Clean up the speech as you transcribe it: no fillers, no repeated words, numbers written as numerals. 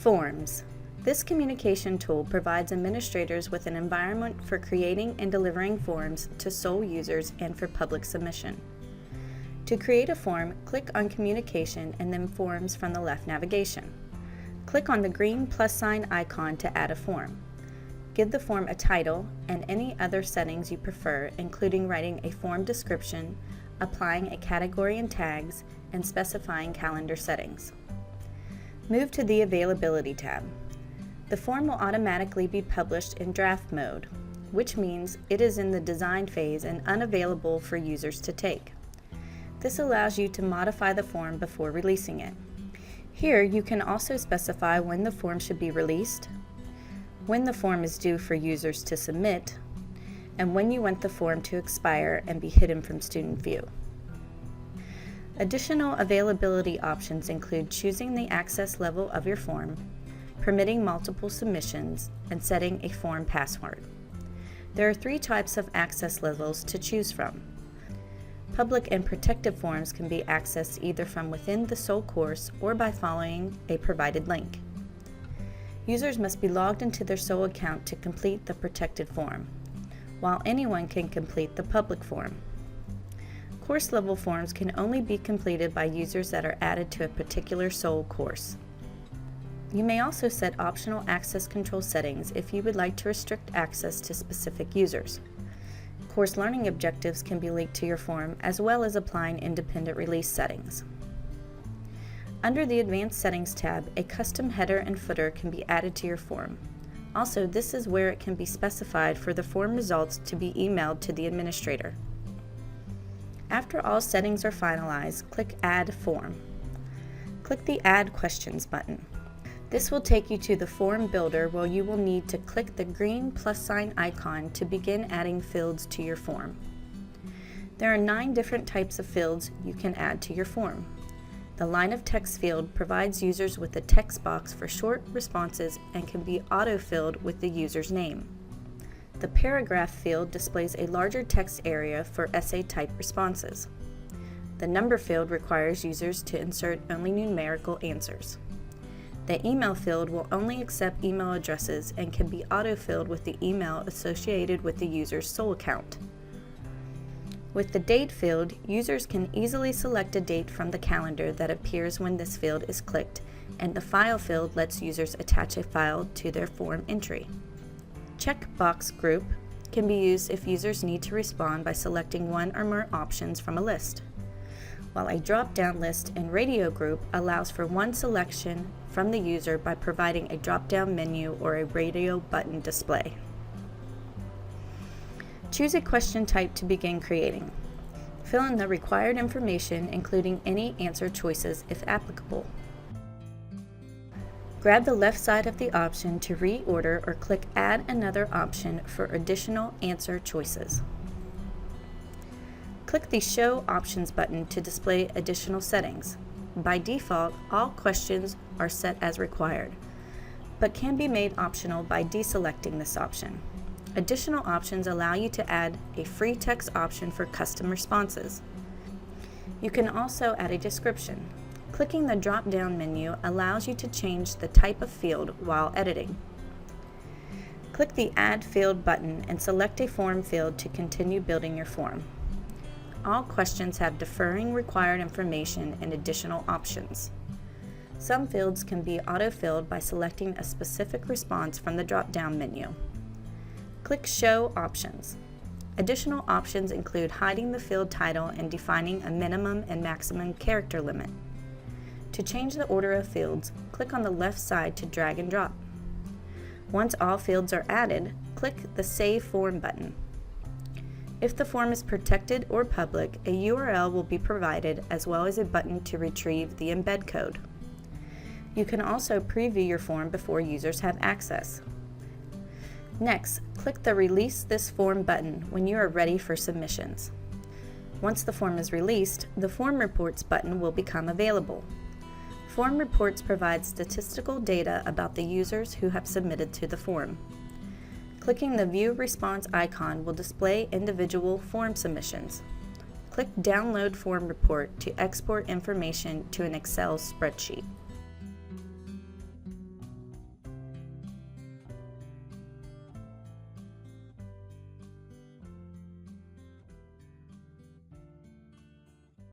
Forms. This communication tool provides administrators with an environment for creating and delivering forms to sole users and for public submission. To create a form, click on Communication and then Forms from the left navigation. Click on the green plus sign icon to add a form. Give the form a title and any other settings you prefer, including writing a form description, applying a category and tags, and specifying calendar settings. Move to the Availability tab. The form will automatically be published in draft mode, which means it is in the design phase and unavailable for users to take. This allows you to modify the form before releasing it. Here you can also specify when the form should be released, when the form is due for users to submit, and when you want the form to expire and be hidden from student view. Additional availability options include choosing the access level of your form, permitting multiple submissions, and setting a form password. There are 3 types of access levels to choose from. Public and protected forms can be accessed either from within the sole course or by following a provided link. Users must be logged into their sole account to complete the protected form, while anyone can complete the public form. Course level forms can only be completed by users that are added to a particular sole course. You may also set optional access control settings if you would like to restrict access to specific users. Course learning objectives can be linked to your form, as well as applying independent release settings. Under the Advanced Settings tab, a custom header and footer can be added to your form. Also, this is where it can be specified for the form results to be emailed to the administrator. After all settings are finalized, click Add Form. Click the Add Questions button. This will take you to the form builder where you will need to click the green plus sign icon to begin adding fields to your form. There are 9 different types of fields you can add to your form. The line of text field provides users with a text box for short responses and can be auto-filled with the user's name. The paragraph field displays a larger text area for essay-type responses. The number field requires users to insert only numerical answers. The email field will only accept email addresses and can be auto-filled with the email associated with the user's sole account. With the date field, users can easily select a date from the calendar that appears when this field is clicked, and the file field lets users attach a file to their form entry. Checkbox group can be used if users need to respond by selecting one or more options from a list, while a drop-down list and radio group allows for one selection from the user by providing a drop-down menu or a radio button display. Choose a question type to begin creating. Fill in the required information, including any answer choices if applicable. Grab the left side of the option to reorder or click Add Another option for additional answer choices. Click the Show Options button to display additional settings. By default, all questions are set as required, but can be made optional by deselecting this option. Additional options allow you to add a free text option for custom responses. You can also add a description. Clicking the drop-down menu allows you to change the type of field while editing. Click the Add Field button and select a form field to continue building your form. All questions have differing required information and additional options. Some fields can be auto-filled by selecting a specific response from the drop-down menu. Click Show Options. Additional options include hiding the field title and defining a minimum and maximum character limit. To change the order of fields, click on the left side to drag and drop. Once all fields are added, click the Save Form button. If the form is protected or public, a URL will be provided as well as a button to retrieve the embed code. You can also preview your form before users have access. Next, click the Release this form button when you are ready for submissions. Once the form is released, the Form Reports button will become available. Form Reports provide statistical data about the users who have submitted to the form. Clicking the View Response icon will display individual form submissions. Click Download Form Report to export information to an Excel spreadsheet.